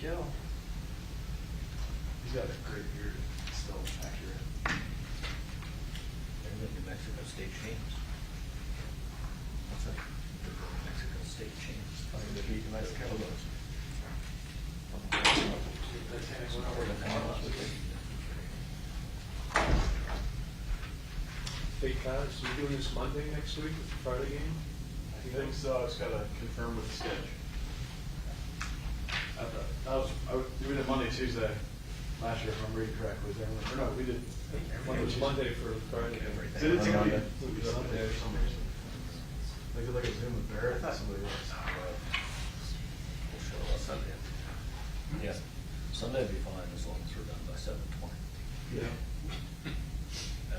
Joe. He's got a great beard, still accurate. They're the New Mexico State champs. What's that? The New Mexico State champs. Oh, they beat New Mexico. Polos. State college, so you're doing this Monday next week, with the Friday game? I think so, I just gotta confirm with the sketch. We did Monday, Tuesday, last year, if I'm reading correctly, or no, we did. It was Monday for Friday game. Did it seem to be? It'll be Sunday or something. They did like a Zoom with Barrett, somebody else. We'll show us Sunday. Yeah, Sunday will be fine as long as we're done by 7:20. Yeah.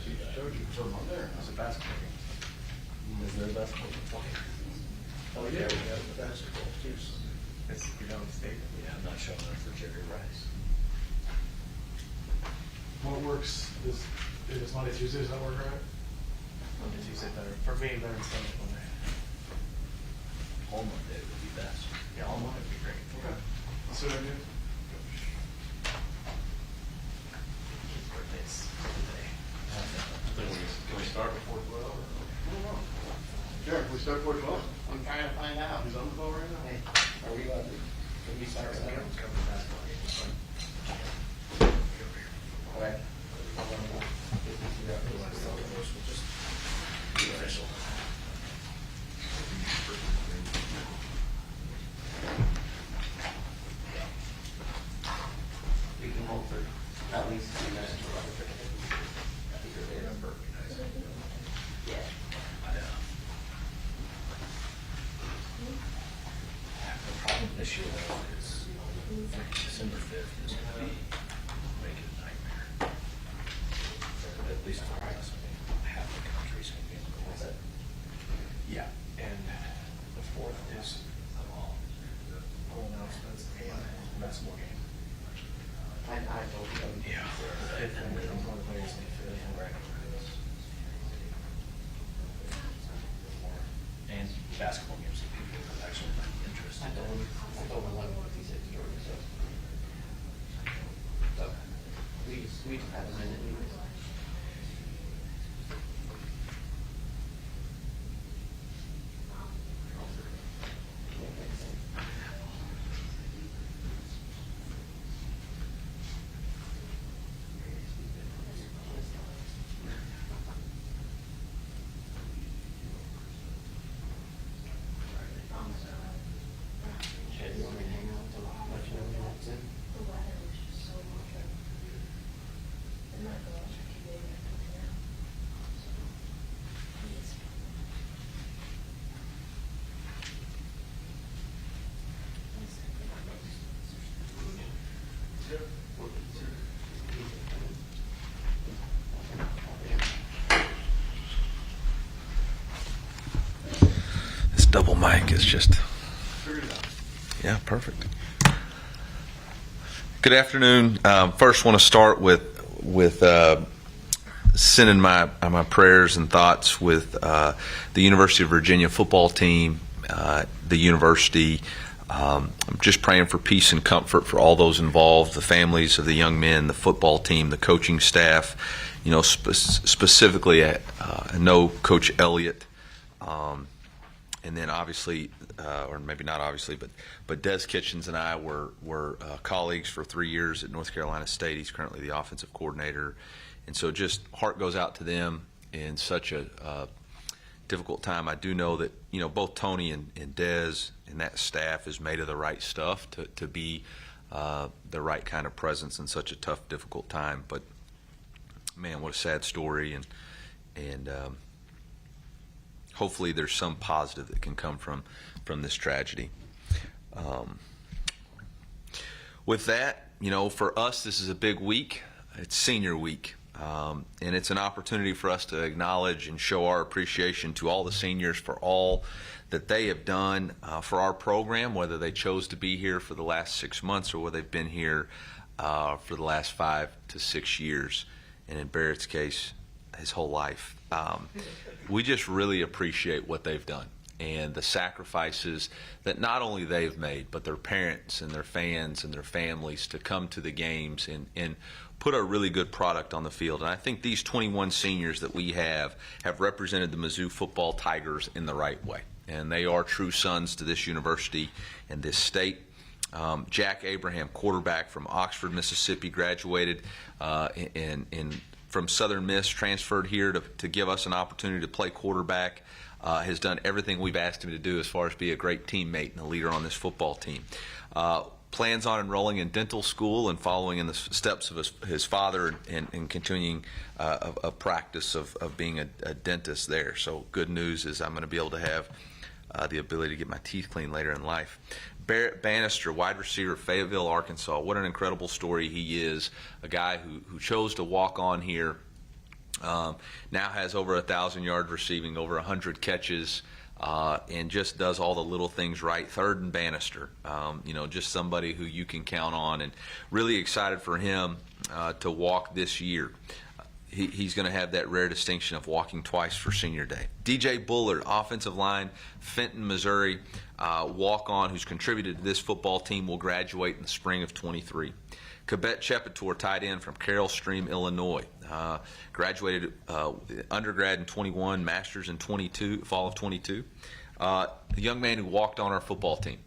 She showed you for Monday, or It's a not? basketball game. Is there a basketball game? Oh, yeah, we have the basketball too. It's, you know, state. Yeah, I'm not showing up for Jerry Rice. What works, is Monday, Tuesday, does that work right? Monday, Tuesday better. For me, better than Sunday, Monday. All Monday would be best. Yeah, all Monday would be great. Okay. Let's see what I do. His birthday's today. Can we start before 12? I don't know. Jared, can we start before 12? I'm trying to find out. He's on the phone right now? Hey, are we allowed to, can we start right now? Cover the basketball game. It's fine. All right. We'll just be official. We can hold for at least 2 minutes. Remember, Yeah. the problem this year though is December 5th is going to make it a nightmare. At least for us, I mean, half the country's going to be in the cold. Yeah, and the 4th is all announcements and basketball game. I told you. Yeah. If I'm going to play this game. And basketball games that people are actually interested I in. told him 11:56 Georgia, so we just have a minute. Chad, you want me to hang out till let you know when that's in? The weather was just so much. And my girls are keeping it now. Yes. This double mic is just, Figured it out. yeah, perfect. Good afternoon. First, want to start with sending my prayers and thoughts with the University of Virginia football team, the university. I'm just praying for peace and comfort for all those involved, the families of the young men, the football team, the coaching staff. You know, specifically, I know Coach Elliott. And then obviously, or maybe not obviously, but Des Kitchens and I were colleagues for 3 years at North Carolina State. He's currently the offensive coordinator. And so just heart goes out to them in such a difficult time. I do know that, you know, both Tony and Des and that staff is made of the right stuff to be the right kind of presence in such a tough, difficult time. But, man, what a sad story. And hopefully there's some positive that can come from this tragedy. With that, you know, for us, this is a big week. It's senior week. And it's an opportunity for us to acknowledge and show our appreciation to all the seniors for all that they have done for our program, whether they chose to be here for the last 6 months or whether they've been here for the last 5 to 6 years. And in Barrett's case, his whole life. We just really appreciate what they've done. and the sacrifices that not only they've made, but their parents and their fans and their families to come to the games and put a really good product on the field. And I think these 21 seniors that we have represented the Mizzou football Tigers in the right way. And they are true sons to this university and this state. Jack Abraham, quarterback from Oxford, Mississippi, graduated from Southern Miss, transferred here to give us an opportunity to play quarterback. Has done everything we've asked him to do as far as be a great teammate and a leader on this football team. Plans on enrolling in dental school and following in the steps of his father and continuing a practice of being a dentist there. So good news is I'm going to be able to have the ability to get my teeth cleaned later in life. Barrett Bannister, wide receiver, Fayetteville, Arkansas. What an incredible story he is. A guy who chose to walk on here. Now has over 1,000 yards receiving, over 100 catches, and just does all the little things right. Third and Bannister, just somebody who you can count on, and really excited for him to walk this year. He's going to have that rare distinction of walking twice for senior day. DJ Bullard, offensive line, Fenton, Missouri, walk-on who's contributed to this football team, will graduate in the spring of 23. Kabet Chepator, tight end from Carroll Stream, Illinois, graduated undergrad in 21, master's in 22, fall of 22. A young man who walked on our football team,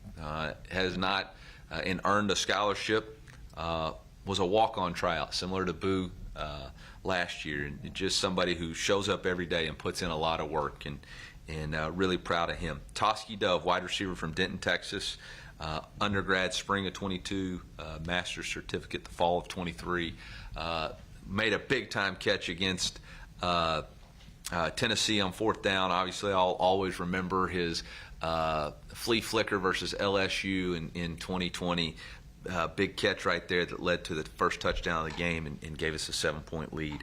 has not and earned a scholarship, was a walk-on tryout, similar to Boo last year, and just somebody who shows up every day and puts in a lot of work, and really proud of him. Toski Dove, wide receiver from Denton, Texas, undergrad spring of 22, master's certificate the fall of 23, made a big-time catch against Tennessee on fourth down. Obviously, I'll always remember his flea flicker versus LSU in 2020. Big catch right there that led to the first touchdown of the game and gave us a 7-point lead.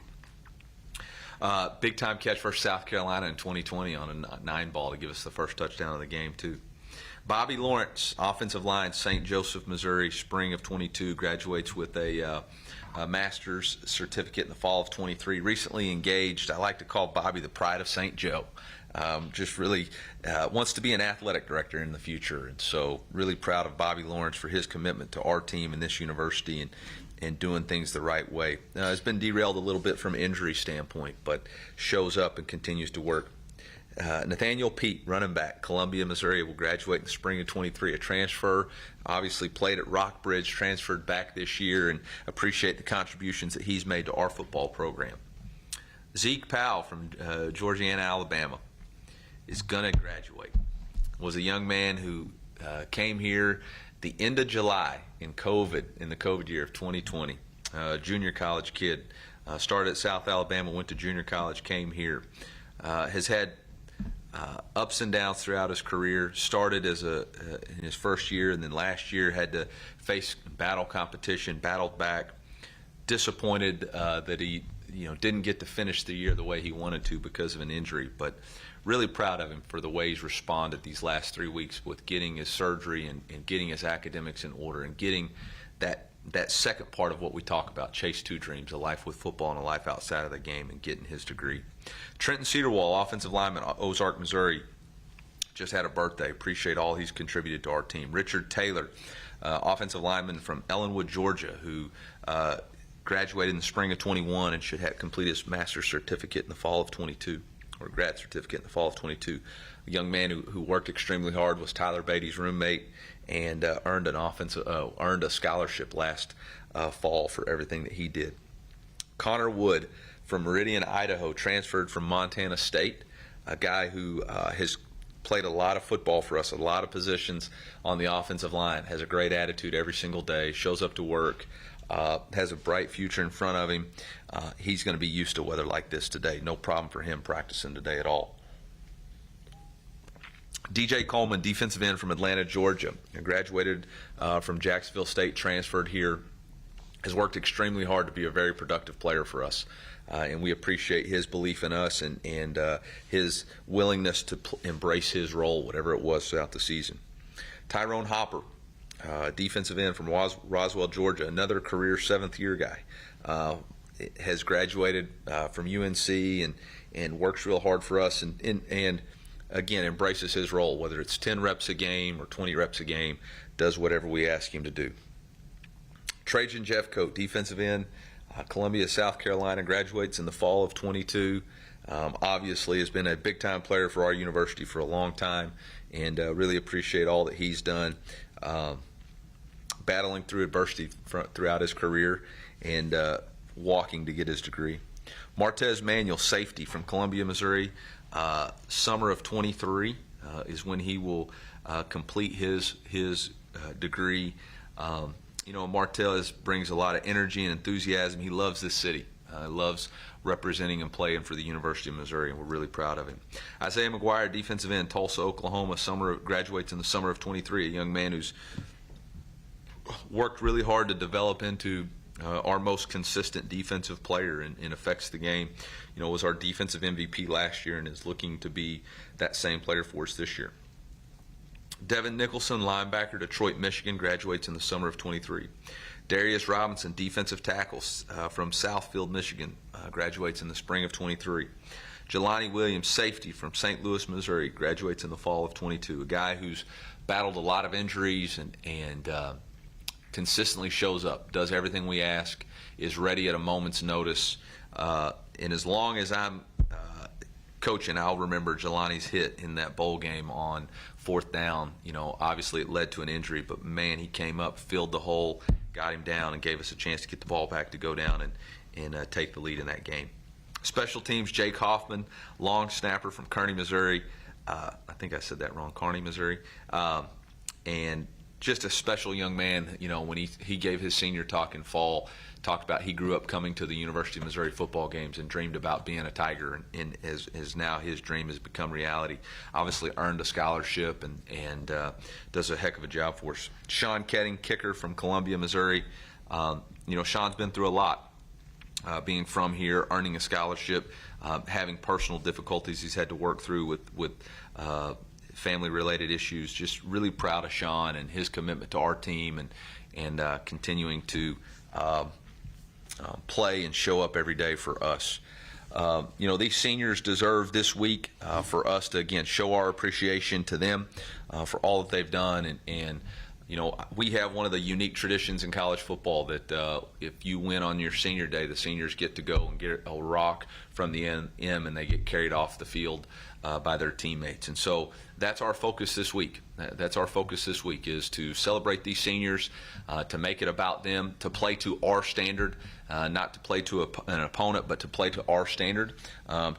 Big time catch versus South Carolina in 2020 on a 9-ball to give us the first touchdown of the game too. Bobby Lawrence, offensive line, St. Joseph, Missouri, spring of 22, graduates with a master's certificate in the fall of 23. Recently engaged. I like to call Bobby the pride of St. Joe. Just really wants to be an athletic director in the future, and so really proud of Bobby Lawrence for his commitment to our team and this university and doing things the right way. It's been derailed a little bit from injury standpoint, but shows up and continues to work. Nathaniel Pete, running back, Columbia, Missouri, will graduate in the spring of 23. A transfer, obviously played at Rockbridge, transferred back this year, and appreciate the contributions that he's made to our football program. Zeke Powell from Georgiana, Alabama, is going to graduate. Was a young man who came here the end of July in the COVID year of 2020. Junior college kid. Started at South Alabama, went to junior college, came here. Has had ups and downs throughout his career. Started as in his first year, and then last year had to face battle competition, battled back. Disappointed that he didn't get to finish the year the way he wanted to because of an injury, but really proud of him for the way he's responded these last 3 weeks with getting his surgery and getting his academics in order and getting that second part of what we talk about, chase two dreams, a life with football and a life outside of the game, and getting his degree. Trenton Cedarwall, offensive lineman, Ozark, Missouri, just had a birthday. Appreciate all he's contributed to our team. Richard Taylor, offensive lineman from Ellenwood, Georgia, who graduated in the spring of 21 and should have completed his master's certificate in the fall of 22, or grad certificate in the fall of 22. A young man who worked extremely hard, was Tyler Beatty's roommate, and earned a scholarship last fall for everything that he did. Connor Wood from Meridian, Idaho, transferred from Montana State, a guy who has played a lot of football for us, a lot of positions on the offensive line, has a great attitude every single day, shows up to work, has a bright future in front of him. He's going to be used to weather like this today. No problem for him practicing today at all. DJ Coleman, defensive end from Atlanta, Georgia, graduated from Jacksonville State, transferred here, has worked extremely hard to be a very productive player for us. And we appreciate his belief in us and his willingness to embrace his role, whatever it was, throughout the season. Tyrone Hopper, defensive end from Roswell, Georgia, another career seventh-year guy, has graduated from UNC and works real hard for us and again, embraces his role, whether it's 10 reps a game or 20 reps a game, does whatever we ask him to do. Trajan Jeffcoat, defensive end, Columbia, South Carolina, graduates in the fall of 22. Obviously has been a big-time player for our university for a long time, and really appreciate all that he's done, battling through adversity throughout his career and walking to get his degree. Martez Manuel, safety from Columbia, Missouri. Summer of 23 is when he will complete his degree. Martez brings a lot of energy and enthusiasm. He loves this city. Loves representing and playing for the University of Missouri, and we're really proud of him. Isaiah McGuire, defensive end, Tulsa, Oklahoma, graduates in the summer of 23, a young man who's worked really hard to develop into our most consistent defensive player and affects the game. Was our defensive MVP last year and is looking to be that same player for us this year. Devin Nicholson, linebacker, Detroit, Michigan, graduates in the summer of 23. Darius Robinson, defensive tackle from Southfield, Michigan, graduates in the spring of 23. Jelani Williams, safety from St. Louis, Missouri, graduates in the fall of 22. A guy who's battled a lot of injuries and consistently shows up, does everything we ask, is ready at a moment's notice. And as long as I'm coaching, I'll remember Jelani's hit in that bowl game on 4th down. Obviously it led to an injury, but man, he came up, filled the hole, got him down, and gave us a chance to get the ball back to go down and take the lead in that game. Special teams, Jake Hoffman, long snapper from Kearney, Missouri. I think I said that wrong, Kearney, Missouri. And just a special young man. When he gave his senior talk in fall, talked about he grew up coming to the University of Missouri football games and dreamed about being a Tiger, and as now his dream has become reality. Obviously earned a scholarship and does a heck of a job for us. Sean Ketting, kicker from Columbia, Missouri. Sean's been through a lot, being from here, earning a scholarship, having personal difficulties he's had to work through with family-related issues. Just really proud of Sean and his commitment to our team and continuing to play and show up every day for us. These seniors deserve this week for us to, again, show our appreciation to them for all that they've done. And we have one of the unique traditions in college football that if you win on your senior day, the seniors get to go and get a rock from the M and they get carried off the field by their teammates. And so that's our focus this week. That's our focus this week, is to celebrate these seniors, to make it about them, to play to our standard, not to play to an opponent, but to play to our standard,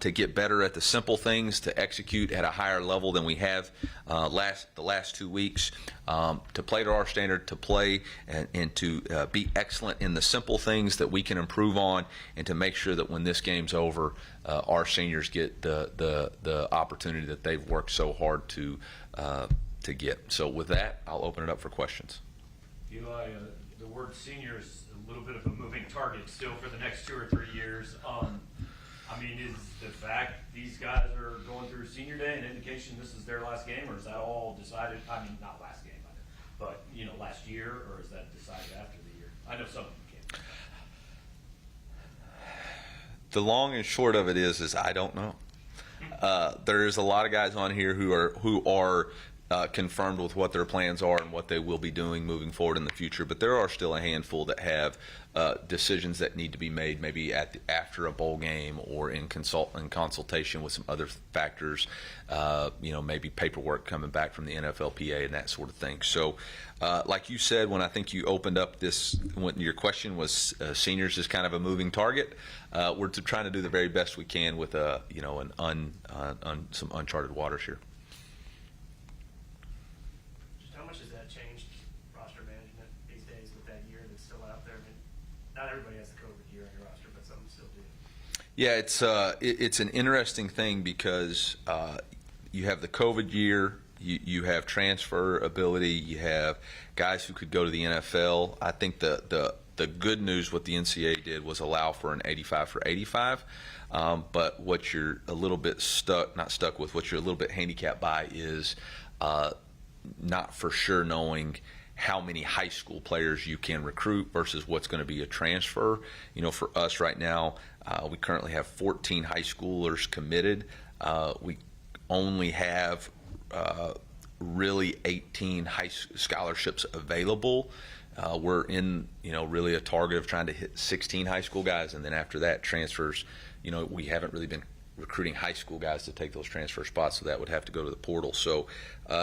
to get better at the simple things, to execute at a higher level than we have the last 2 weeks, to play to our standard, to play and to be excellent in the simple things that we can improve on, and to make sure that when this game's over, our seniors get the opportunity that they've worked so hard to get. So with that, I'll open it up for questions. Eli, the word senior is a little bit of a moving target still for the next 2 or 3 years. Is the fact these guys are going through senior day an indication this is their last game, or is that all decided? Not last game, but last year, or is that decided after the year? I know some of them can't. The long and short of it is I don't know. There's a lot of guys on here who are confirmed with what their plans are and what they will be doing moving forward in the future, but there are still a handful that have decisions that need to be made, maybe after a bowl game or in consultation with some other factors, maybe paperwork coming back from the NFLPA and that sort of thing. So like you said, when I think you opened up when your question was seniors is kind of a moving target, we're trying to do the very best we can with some uncharted waters here. How much has that changed roster management these days with that year that's still out there? Not everybody has the COVID year on your roster, but some still do. Yeah, it's an interesting thing because you have the COVID year, you have transfer ability, you have guys who could go to the NFL. I think the good news what the NCAA did was allow for an 85 for 85, but what you're a little bit what you're a little bit handicapped by is not for sure knowing how many high school players you can recruit versus what's going to be a transfer. For us right now, we currently have 14 high schoolers committed. We only have really 18 scholarships available. We're in, really a target of trying to hit 16 high school guys, and then after that, transfers. We haven't really been recruiting high school guys to take those transfer spots, so that would have to go to the portal. So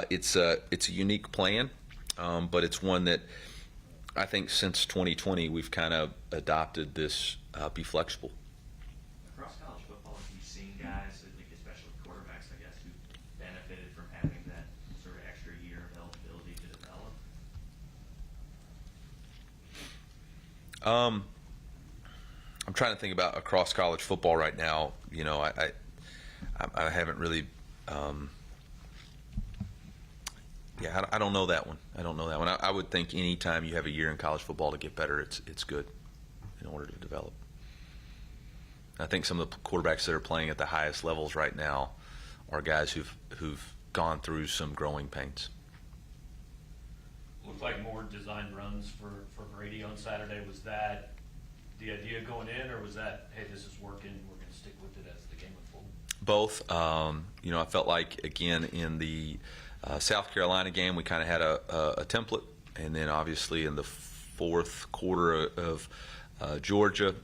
it's a unique plan, but it's one that I think since 2020 we've kind of adopted this be flexible. Across college football, have you seen guys, like especially quarterbacks, I guess, who benefited from having that sort of extra year of eligibility to develop? I'm trying to think about across college football right now. I haven't really. I don't know that one. I would think any time you have a year in college football to get better, it's good in order to develop. I think some of the quarterbacks that are playing at the highest levels right now are guys who've gone through some growing pains. Looked like more designed runs for Brady on Saturday. Was that the idea going in, or was that, hey, this is working, we're going to stick with it as the game went forward? Both. I felt like, again, in the South Carolina game, we kind of had a template, and then obviously in the fourth quarter of Georgia,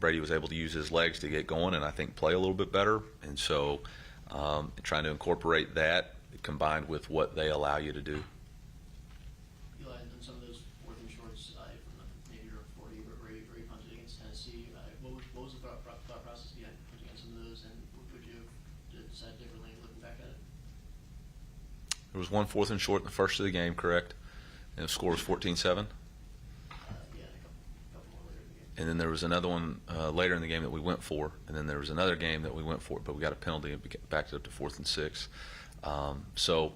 Brady was able to use his legs to get going and I think play a little bit better. And so trying to incorporate that combined with what they allow you to do. Eli, and some of those fourth and shorts from maybe your 40 where you punted against Tennessee, what was the thought process behind punting on some of those, and would you have decided differently looking back at it? There was one 4th and short in the first of the game, correct? And the score was 14-7. Yeah, a couple more later in the game. And then there was another one later in the game that we went for, and then there was another game that we went for, but we got a penalty and backed it up to 4th and 6. So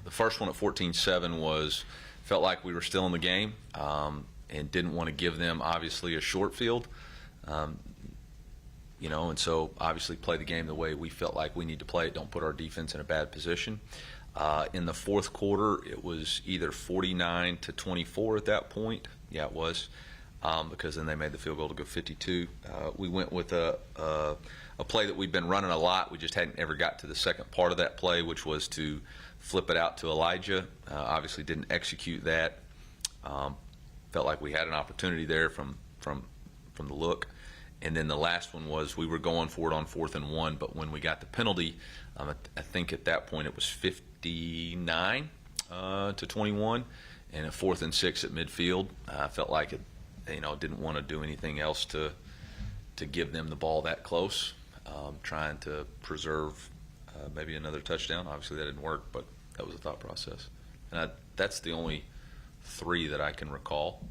the first one at 14-7 felt like we were still in the game, and didn't want to give them obviously a short field, and so obviously play the game the way we felt like we need to play it. Don't put our defense in a bad position. In the fourth quarter, it was either 49-24 at that point. Yeah, it was, because then they made the field goal to go 52. We went with a play that we'd been running a lot. We just hadn't ever got to the second part of that play, which was to flip it out to Elijah. Obviously didn't execute that. Felt like we had an opportunity there from the look. And then the last one was we were going for it on 4th and 1, but when we got the penalty, I think at that point it was 59 to 21, and a 4th and 6 at midfield. I felt like it, didn't want to do anything else to give them the ball that close, trying to preserve maybe another touchdown. Obviously that didn't work, but that was the thought process. And that's the only 3 that I can recall.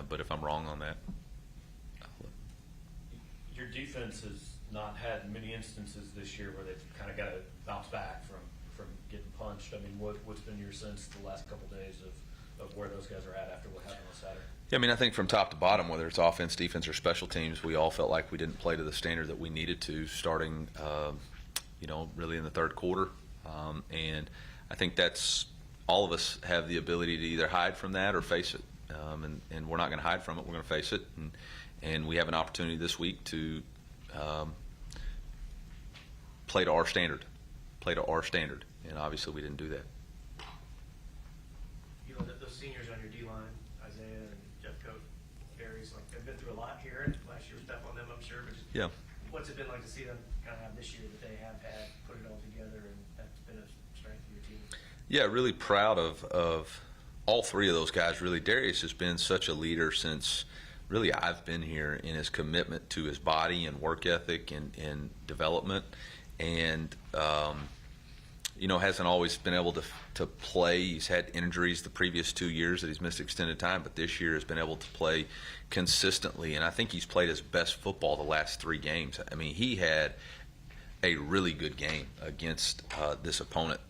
But if I'm wrong on that, Your defense has not had many instances this year where they've kind of got to bounce back from getting punched. I mean, what's been your sense the last couple of days of where those guys are at after what happened on Saturday? Yeah, I think from top to bottom, whether it's offense, defense, or special teams, we all felt like we didn't play to the standard that we needed to starting, really in the third quarter. And I think that's all of us have the ability to either hide from that or face it. And we're not going to hide from it. We're going to face it. And we have an opportunity this week to play to our standard. And obviously we didn't do that. Those seniors on your D-line, Isaiah and Jeff Coat, Barry's, they've been through a lot here, and last year was tough on them, I'm sure, but Yeah. what's it been like to see them kind of have this year that they have had, put it all together, and that's been a strength of your team? Yeah, really proud of all 3 of those guys. Really, Darius has been such a leader since really I've been here in his commitment to his body and work ethic and development, and hasn't always been able to play. He's had injuries the previous 2 years that he's missed extended time, but this year has been able to play consistently, and I think he's played his best football the last 3 games. He had a really good game against this opponent,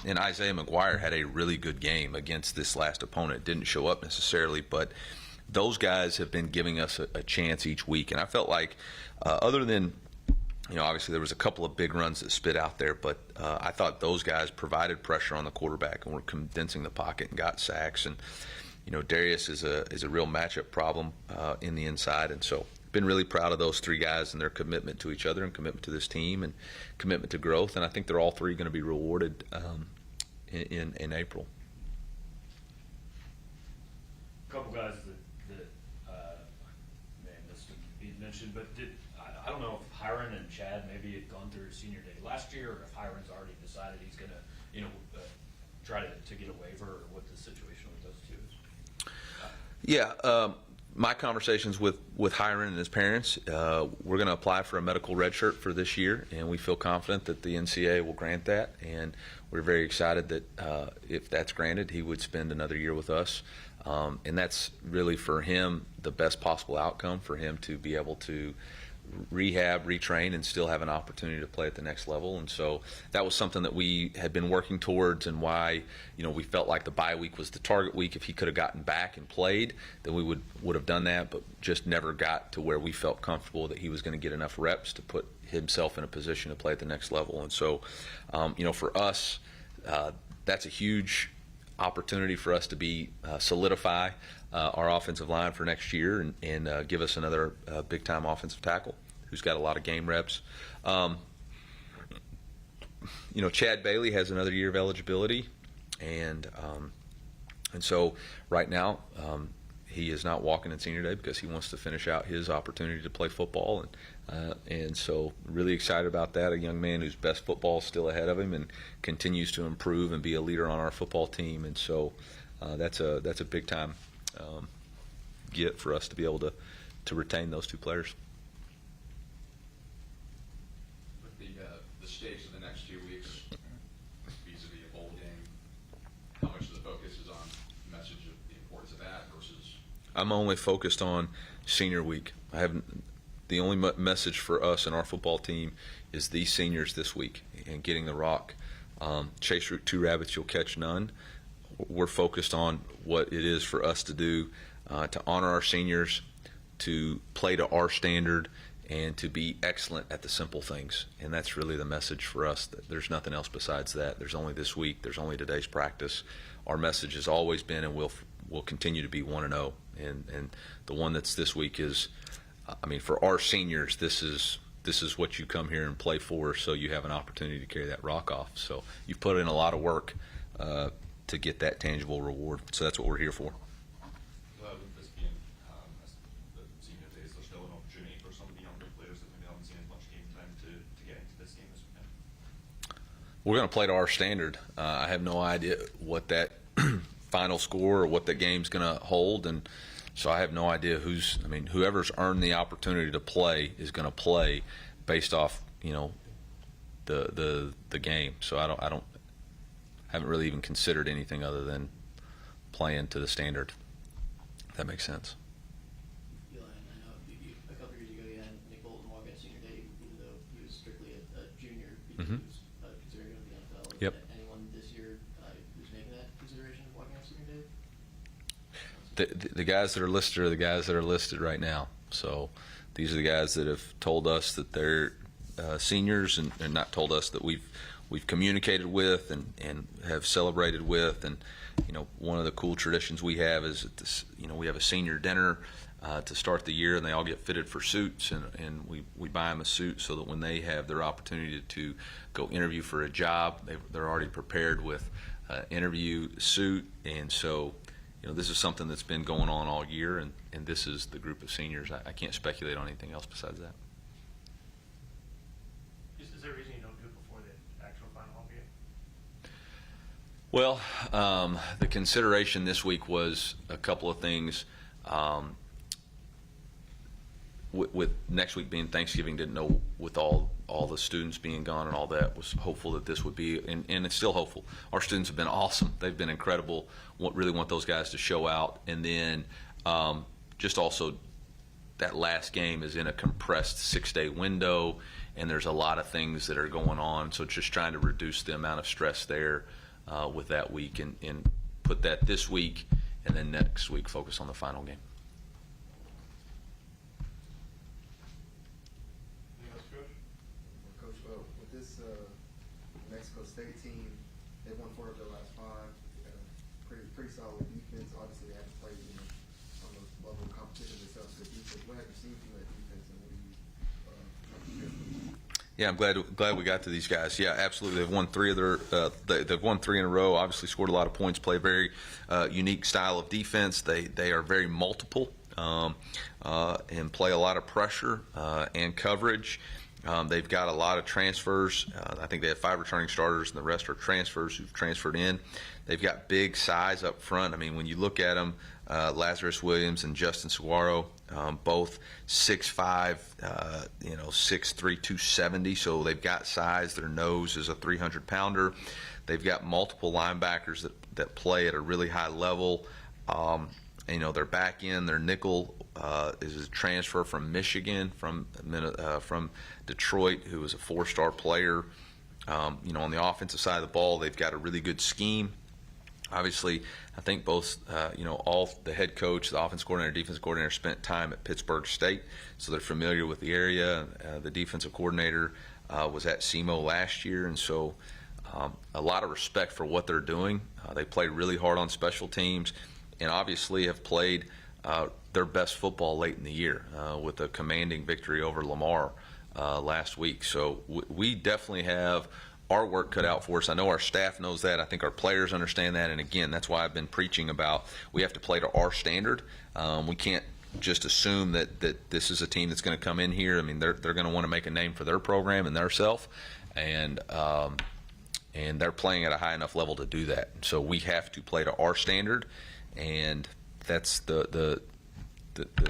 and Isaiah McGuire had a really good game against this last opponent. Didn't show up necessarily, but those guys have been giving us a chance each week, and I felt like other than obviously there was a couple of big runs that spit out there, but I thought those guys provided pressure on the quarterback and were condensing the pocket and got sacks. And Darius is a real matchup problem in the inside, and so been really proud of those 3 guys and their commitment to each other and commitment to this team and commitment to growth. And I think they're all 3 going to be rewarded in April. A couple guys that may have missed being mentioned, but I don't know if Hiron and Chad maybe had gone through senior day last year, or if Hiron's already decided he's going to, try to get a waiver, or what the situation with those 2 is. Yeah, my conversations with Hiron and his parents, we're going to apply for a medical red shirt for this year, and we feel confident that the NCAA will grant that, and we're very excited that if that's granted, he would spend another year with us. And that's really for him the best possible outcome, for him to be able to rehab, retrain, and still have an opportunity to play at the next level. And so that was something that we had been working towards, and why we felt like the bye week was the target week. If he could have gotten back and played, then we would have done that, but just never got to where we felt comfortable that he was going to get enough reps to put himself in a position to play at the next level. And so for us, that's a huge opportunity for us to be solidify our offensive line for next year, and give us another big time offensive tackle who's got a lot of game reps. Chad Bailey has another year of eligibility, and so right now he is not walking in senior day because he wants to finish out his opportunity to play football, and so really excited about that. A young man whose best football is still ahead of him and continues to improve and be a leader on our football team, and so that's a big time get for us to be able to retain those 2 players. With the stakes of the next 2 weeks, vis-a-vis a bowl game, how much of the focus is on the message of the importance of that versus? I'm only focused on senior week. The only message for us and our football team is these seniors this week and getting the rock. Chase route 2 rabbits, you'll catch none. We're focused on what it is for us to do to honor our seniors, to play to our standard, and to be excellent at the simple things. And that's really the message for us. There's nothing else besides that. There's only this week. There's only today's practice. Our message has always been, and will continue to be, 1-0. And the one that's this week is, for our seniors, this is what you come here and play for, so you have an opportunity to carry that rock off. So you've put in a lot of work to get that tangible reward. So that's what we're here for. With this being the senior days, there's still an opportunity for some of the younger players that maybe haven't seen as much game time to get into this game this weekend. We're going to play to our standard. I have no idea what that final score or what the game's going to hold, and so I have no idea whoever's earned the opportunity to play is going to play based off the game. So I haven't really even considered anything other than playing to the standard, if that makes sense. Eli, I know a couple years ago you had Nick Bolton walk at senior day, even though he was strictly a junior, because he was considering going to the NFL. Yep. Anyone this year who's making that consideration of walking at senior day? The guys that are listed are the guys that are listed right now. So these are the guys that have told us that they're seniors, and not told us, that we've communicated with and have celebrated with. And one of the cool traditions we have is that we have a senior dinner to start the year, and they all get fitted for suits, and we buy them a suit so that when they have their opportunity to go interview for a job, they're already prepared with interview suit. And so this is something that's been going on all year, and this is the group of seniors. I can't speculate on anything else besides that. Is there a reason you don't do it before the actual final home game? Well, the consideration this week was a couple of things. With next week being Thanksgiving, didn't know, with all the students being gone and all that, was hopeful that this would be, and it's still hopeful. Our students have been awesome. They've been incredible. Really want those guys to show out. And then just also that last game is in a compressed 6-day window, and there's a lot of things that are going on. So just trying to reduce the amount of stress there with that week, and put that this week, and then next week focus on the final game. Coach, with this Mexico State team, they won 4 of their last 5. They got a pretty solid defense. Obviously, they haven't played on the level of competition themselves. Good defense. What have you seen from that defense Yeah, I'm glad we got to these guys. Yeah, absolutely. They've won three of they've won three in a row. Obviously, scored a lot of points. Play a very unique style of defense. They are very multiple and play a lot of pressure and coverage. They've got a lot of transfers. I think they have 5 returning starters, and the rest are transfers who've transferred in. They've got big size up front. I mean, when you look at them, Lazarus Williams and Justin Saguaro, both 6'5", 6'3", 270. So they've got size. Their nose is a 300-pounder. They've got multiple linebackers that play at a really high level. Their back end, their nickel is a transfer from Michigan, from Detroit, who was a 4-star player. On the offensive side of the ball, they've got a really good scheme. Obviously, I think both, all the head coach, the offense coordinator, defense coordinator spent time at Pittsburgh State, so they're familiar with the area. The defensive coordinator was at SEMO last year, and so a lot of respect for what they're doing. They play really hard on special teams, and obviously have played their best football late in the year with a commanding victory over Lamar last week. So we definitely have our work cut out for us. I know our staff knows that. I think our players understand that. And again, that's why I've been preaching about we have to play to our standard. We can't just assume that this is a team that's going to come in here. I mean, they're going to want to make a name for their program and their self, and they're playing at a high enough level to do that. So we have to play to our standard, and that's the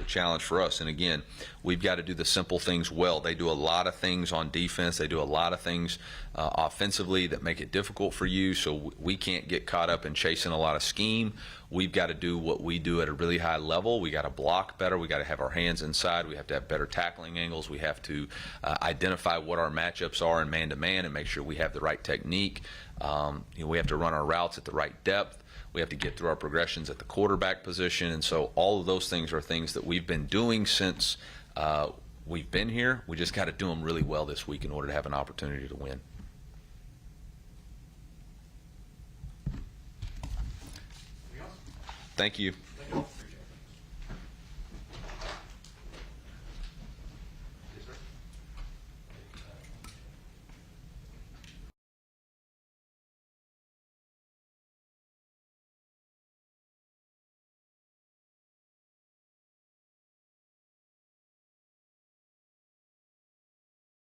challenge for us. And again, we've got to do the simple things well. They do a lot of things on defense. They do a lot of things offensively that make it difficult for you. So we can't get caught up in chasing a lot of scheme. We've got to do what we do at a really high level. We got to block better. We got to have our hands inside. We have to have better tackling angles. We have to identify what our matchups are in man-to-man and make sure we have the right technique. We have to run our routes at the right depth. We have to get through our progressions at the quarterback position. And so all of those things are things that we've been doing since we've been here. We just got to do them really well this week in order to have an opportunity to win. Thank you.